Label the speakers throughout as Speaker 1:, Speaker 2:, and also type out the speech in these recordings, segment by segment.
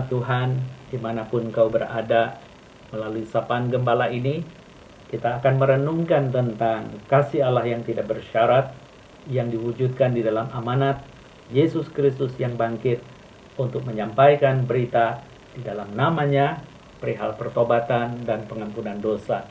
Speaker 1: jemaat Tuhan, dimanapun kau berada, melalui sapaan gembala ini, kita akan merenungkan tentang kasih Allah yang tidak bersyarat, yang diwujudkan di dalam amanat Yesus Kristus yang bangkit untuk menyampaikan berita di dalam namanya, perihal pertobatan dan pengampunan dosa.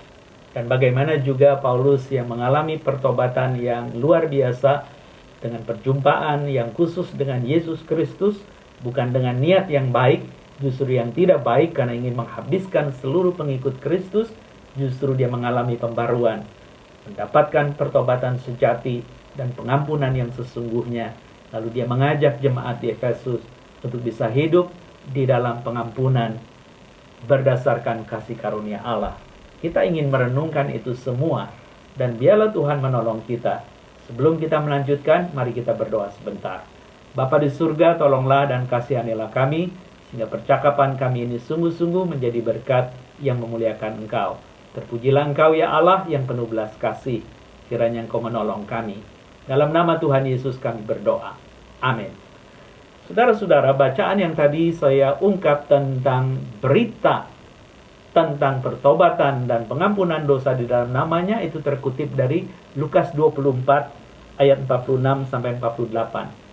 Speaker 1: Dan bagaimana juga Paulus yang mengalami pertobatan yang luar biasa dengan perjumpaan yang khusus dengan Yesus Kristus, bukan dengan niat yang baik, justru yang tidak baik karena ingin menghabiskan seluruh pengikut Kristus, justru dia mengalami pembaruan, mendapatkan pertobatan sejati dan pengampunan yang sesungguhnya. Lalu dia mengajak jemaat di Efesus untuk bisa hidup di dalam pengampunan berdasarkan kasih karunia Allah. Kita ingin merenungkan itu semua, dan biarlah Tuhan menolong kita. Sebelum kita melanjutkan, mari kita berdoa sebentar. Bapa di surga, tolonglah dan kasihanilah kami, sehingga percakapan kami ini sungguh-sungguh menjadi berkat yang memuliakan Engkau. Terpujilah Engkau ya Allah yang penuh belas kasih. Kiranya Engkau menolong kami. Dalam nama Tuhan Yesus kami berdoa. Amin. Saudara-saudara, bacaan yang tadi saya ungkap tentang berita tentang pertobatan dan pengampunan dosa di dalam namanya itu terkutip dari Lukas 24 ayat 46 sampai 48.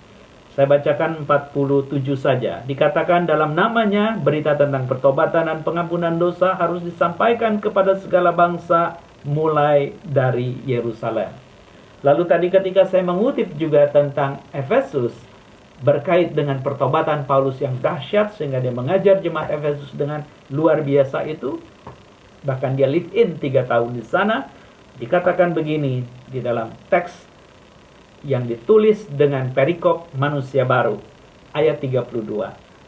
Speaker 1: Saya bacakan 47 saja. Dikatakan dalam namanya berita tentang pertobatan dan pengampunan dosa harus disampaikan kepada segala bangsa mulai dari Yerusalem. Lalu tadi ketika saya mengutip juga tentang Efesus berkait dengan pertobatan Paulus yang dahsyat sehingga dia mengajar jemaat Efesus dengan luar biasa itu, bahkan dia live in 3 tahun di sana. Dikatakan begini di dalam teks yang ditulis dengan perikop manusia baru ayat 32.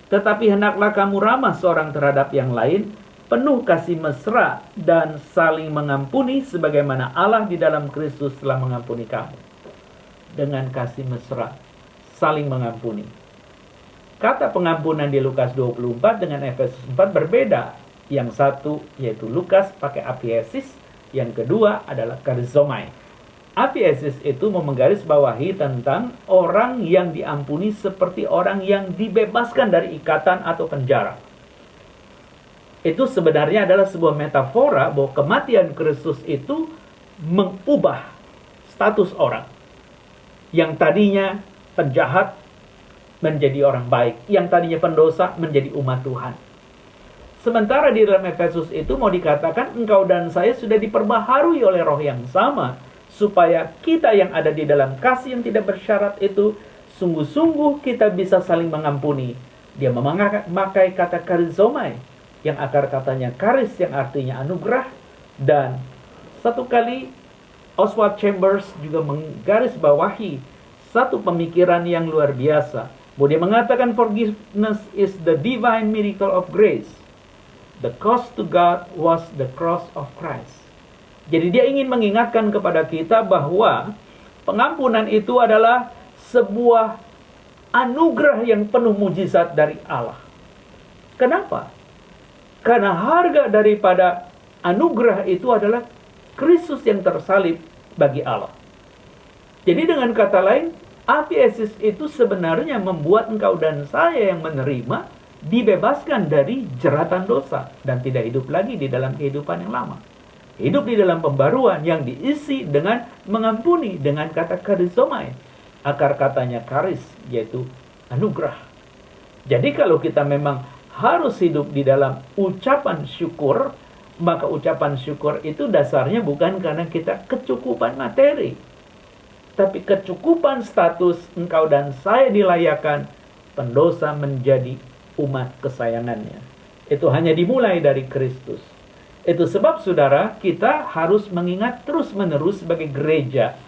Speaker 1: Tetapi hendaklah kamu ramah seorang terhadap yang lain, penuh kasih mesra dan saling mengampuni sebagaimana Allah di dalam Kristus telah mengampuni kamu. Dengan kasih mesra, saling mengampuni. Kata pengampunan di Lukas 24 dengan Efesus 4 berbeda. Yang satu yaitu Lukas pakai apiesis, yang kedua adalah karizomai. Apiesis itu menggarisbawahi tentang orang yang diampuni seperti orang yang dibebaskan dari ikatan atau penjara. Itu sebenarnya adalah sebuah metafora bahwa kematian Kristus itu mengubah status orang yang tadinya penjahat menjadi orang baik, yang tadinya pendosa menjadi umat Tuhan. Sementara di dalam Efesus itu mau dikatakan engkau dan saya sudah diperbaharui oleh roh yang sama, supaya kita yang ada di dalam kasih yang tidak bersyarat itu sungguh-sungguh kita bisa saling mengampuni. Dia memakai kata karizomai, yang akar katanya karis yang artinya anugerah. Dan satu kali Oswald Chambers juga menggarisbawahi satu pemikiran yang luar biasa. Bahwa dia mengatakan forgiveness is the divine miracle of grace. The cost to God was the cross of Christ. Jadi dia ingin mengingatkan kepada kita bahwa pengampunan itu adalah sebuah anugerah yang penuh mujizat dari Allah. Kenapa? Karena harga daripada anugerah itu adalah Kristus yang tersalib bagi Allah. Jadi dengan kata lain, apiesis itu sebenarnya membuat engkau dan saya yang menerima dibebaskan dari jeratan dosa dan tidak hidup lagi di dalam kehidupan yang lama. Hidup di dalam pembaruan yang diisi dengan mengampuni dengan kata karizomai. Akar katanya karis, yaitu anugerah. Jadi kalau kita memang harus hidup di dalam ucapan syukur, maka ucapan syukur itu dasarnya bukan karena kita kecukupan materi, tapi kecukupan status engkau dan saya dilayakan pendosa menjadi umat kesayangannya. Itu hanya dimulai dari Kristus. Itu sebab saudara, kita harus mengingat terus-menerus sebagai gereja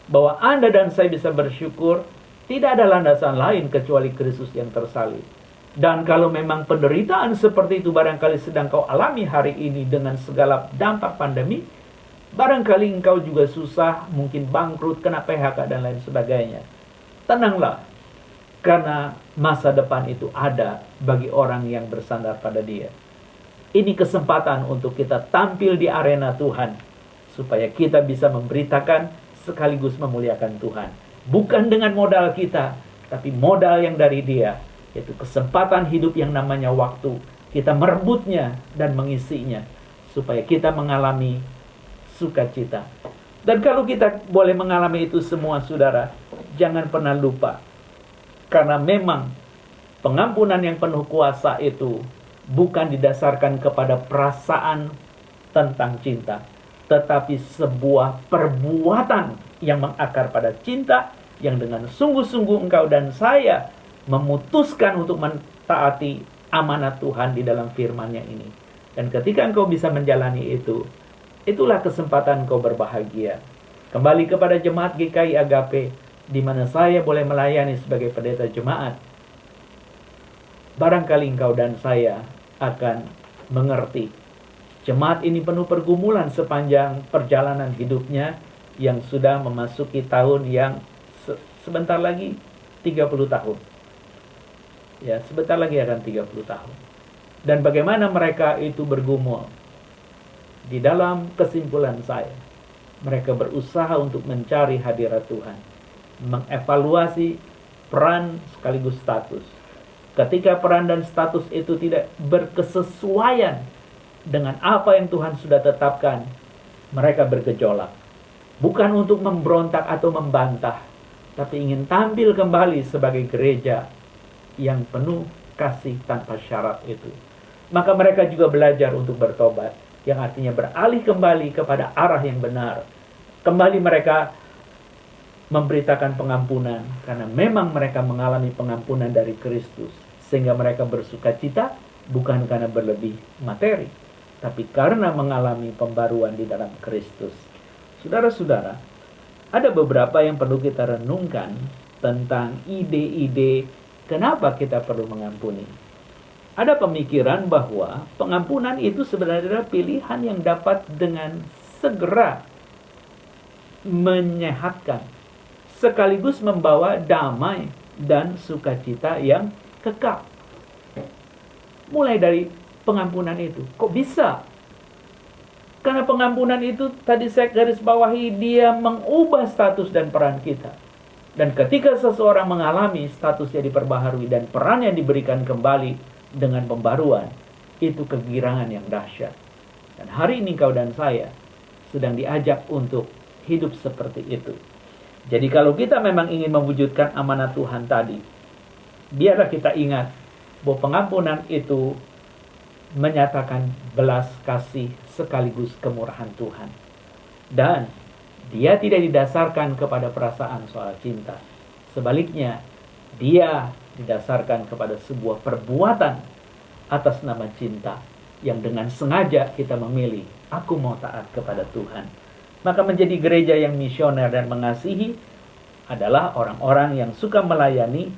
Speaker 1: bahwa Anda dan saya bisa bersyukur tidak ada landasan lain kecuali Kristus yang tersalib. Dan kalau memang penderitaan seperti itu barangkali sedang kau alami hari ini dengan segala dampak pandemi, barangkali engkau juga susah, mungkin bangkrut, kena PHK dan lain sebagainya. Tenanglah, karena masa depan itu ada bagi orang yang bersandar pada Dia. Ini kesempatan untuk kita tampil di arena Tuhan, supaya kita bisa memberitakan sekaligus memuliakan Tuhan. Bukan dengan modal kita, tapi modal yang dari Dia. Yaitu kesempatan hidup yang namanya waktu. Kita merebutnya dan mengisinya supaya kita mengalami sukacita. Dan kalau kita boleh mengalami itu semua, saudara, jangan pernah lupa, karena memang pengampunan yang penuh kuasa itu bukan didasarkan kepada perasaan tentang cinta, tetapi sebuah perbuatan yang mengakar pada cinta, yang dengan sungguh-sungguh engkau dan saya memutuskan untuk mentaati amanat Tuhan di dalam firman-Nya ini. Dan ketika engkau bisa menjalani itu, itulah kesempatan engkau berbahagia. Kembali kepada jemaat GKI Agape, di mana saya boleh melayani sebagai pendeta jemaat. Barangkali engkau dan saya akan mengerti, jemaat ini penuh pergumulan sepanjang perjalanan hidupnya yang sudah memasuki tahun yang sebentar lagi 30 tahun. Ya, sebentar lagi akan 30 tahun. Dan bagaimana mereka itu bergumul. Di dalam kesimpulan saya, mereka berusaha untuk mencari hadirat Tuhan, mengevaluasi peran sekaligus status. Ketika peran dan status itu tidak berkesesuaian dengan apa yang Tuhan sudah tetapkan, mereka bergejolak. Bukan untuk memberontak atau membantah, tapi ingin tampil kembali sebagai gereja yang penuh kasih tanpa syarat itu. Maka mereka juga belajar untuk bertobat, yang artinya beralih kembali kepada arah yang benar. Kembali mereka memberitakan pengampunan, karena memang mereka mengalami pengampunan dari Kristus, sehingga mereka bersukacita bukan karena berlebih materi, tapi karena mengalami pembaruan di dalam Kristus. Saudara-saudara, ada beberapa yang perlu kita renungkan tentang ide-ide kenapa kita perlu mengampuni. Ada pemikiran bahwa pengampunan itu sebenarnya adalah pilihan yang dapat dengan segera menyehatkan, sekaligus membawa damai dan sukacita yang kekal. Mulai dari pengampunan itu, kok bisa? Karena pengampunan itu tadi saya garis bawahi, dia mengubah status dan peran kita. Dan ketika seseorang mengalami statusnya diperbaharui dan perannya diberikan kembali dengan pembaruan, itu kegirangan yang dahsyat. Dan hari ini kau dan saya sedang diajak untuk hidup seperti itu. Jadi kalau kita memang ingin mewujudkan amanat Tuhan tadi, biarlah kita ingat bahwa pengampunan itu menyatakan belas kasih sekaligus kemurahan Tuhan. Dan dia tidak didasarkan kepada perasaan soal cinta. Sebaliknya, dia didasarkan kepada sebuah perbuatan atas nama cinta, yang dengan sengaja kita memilih, aku mau taat kepada Tuhan. Maka menjadi gereja yang misioner dan mengasihi adalah orang-orang yang suka melayani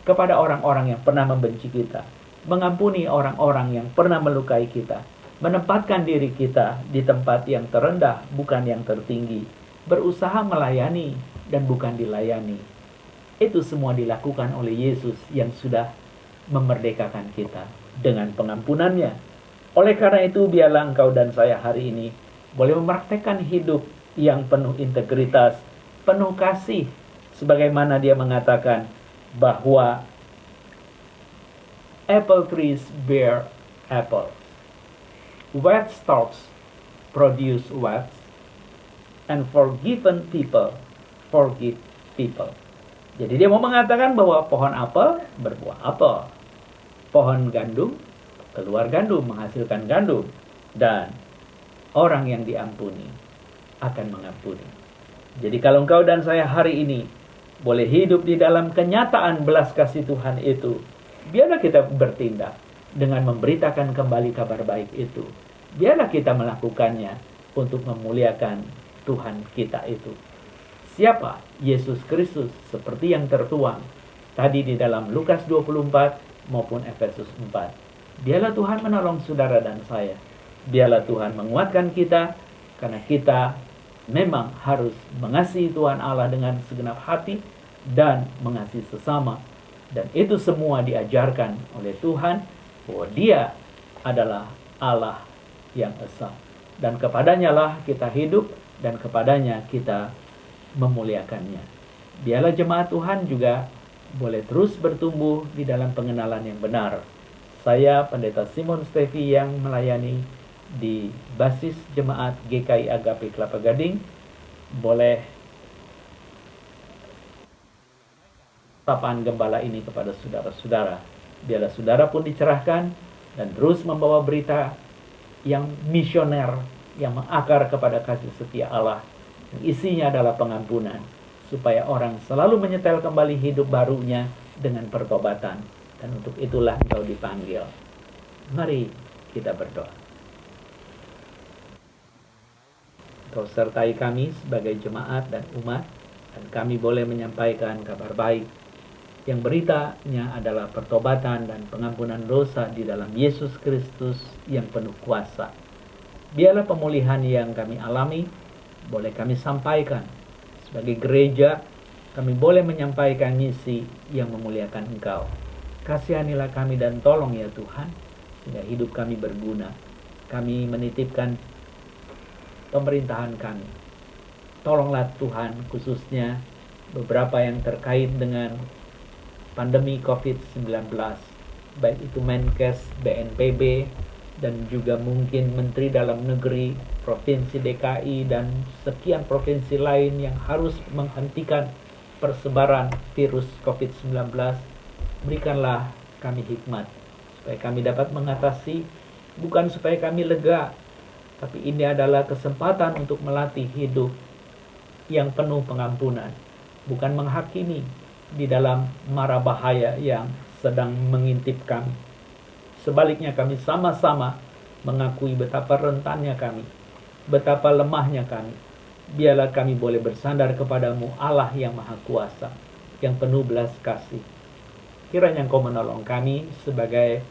Speaker 1: kepada orang-orang yang pernah membenci kita, mengampuni orang-orang yang pernah melukai kita, menempatkan diri kita di tempat yang terendah, bukan yang tertinggi, berusaha melayani dan bukan dilayani. Itu semua dilakukan oleh Yesus yang sudah memerdekakan kita dengan pengampunannya. Oleh karena itu, biarlah engkau dan saya hari ini boleh mempraktekkan hidup yang penuh integritas, penuh kasih, sebagaimana dia mengatakan bahwa apple trees bear apples, wet stalks produce wet, and forgiven people forgive people. Jadi dia mau mengatakan bahwa pohon apel berbuah apel, pohon gandum keluar gandum, menghasilkan gandum, dan orang yang diampuni akan mengampuni. Jadi kalau engkau dan saya hari ini boleh hidup di dalam kenyataan belas kasih Tuhan itu, biarlah kita bertindak dengan memberitakan kembali kabar baik itu. Biarlah kita melakukannya untuk memuliakan Tuhan kita itu. Siapa? Yesus Kristus, seperti yang tertuang tadi di dalam Lukas 24 maupun Efesus 4. Biarlah Tuhan menolong saudara dan saya. Biarlah Tuhan menguatkan kita, karena kita memang harus mengasihi Tuhan Allah dengan segenap hati dan mengasihi sesama. Dan itu semua diajarkan oleh Tuhan, bahwa Dia adalah Allah yang esa. Dan kepadanya lah kita hidup, dan kepadanya kita memuliakannya. Biarlah jemaat Tuhan juga boleh terus bertumbuh di dalam pengenalan yang benar. Saya Pendeta Simon Stevi yang melayani di basis jemaat GKI Agape Kelapa Gading, boleh sapaan gembala ini kepada saudara-saudara. Biarlah saudara pun dicerahkan dan terus membawa berita yang misioner, yang mengakar kepada kasih setia Allah, yang isinya adalah pengampunan, supaya orang selalu menyetel kembali hidup barunya dengan pertobatan. Dan untuk itulah engkau dipanggil. Mari kita berdoa. Engkau sertai kami sebagai jemaat dan umat, dan kami boleh menyampaikan kabar baik yang beritanya adalah pertobatan dan pengampunan dosa di dalam Yesus Kristus yang penuh kuasa. Biarlah pemulihan yang kami alami boleh kami sampaikan. Sebagai gereja, kami boleh menyampaikan misi yang memuliakan Engkau. Kasihanilah kami dan tolong ya Tuhan, sehingga hidup kami berguna. Kami menitipkan pemerintahan kami. Tolonglah Tuhan, khususnya beberapa yang terkait dengan pandemi COVID-19, baik itu Menkes, BNPB, dan juga mungkin Menteri Dalam Negeri, Provinsi DKI, dan sekian provinsi lain yang harus menghentikan persebaran virus COVID-19. Berikanlah kami hikmat, supaya kami dapat mengatasi, bukan supaya kami lega, tapi ini adalah kesempatan untuk melatih hidup yang penuh pengampunan, bukan menghakimi di dalam mara bahaya yang sedang mengintip kami. Sebaliknya kami sama-sama mengakui betapa rentannya kami, betapa lemahnya kami. Biarlah kami boleh bersandar kepadamu, Allah yang Maha Kuasa, yang penuh belas kasih. Kiranya Engkau menolong kami sebagai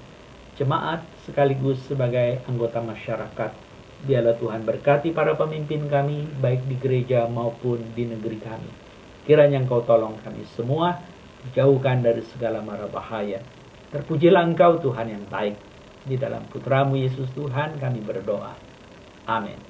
Speaker 1: jemaat sekaligus sebagai anggota masyarakat. Biarlah Tuhan berkati para pemimpin kami, baik di gereja maupun di negeri kami. Kiranya Engkau tolong kami semua, jauhkan dari segala mara bahaya. Terpujilah Engkau Tuhan yang baik. Di dalam Putramu Yesus Tuhan kami berdoa. Amin.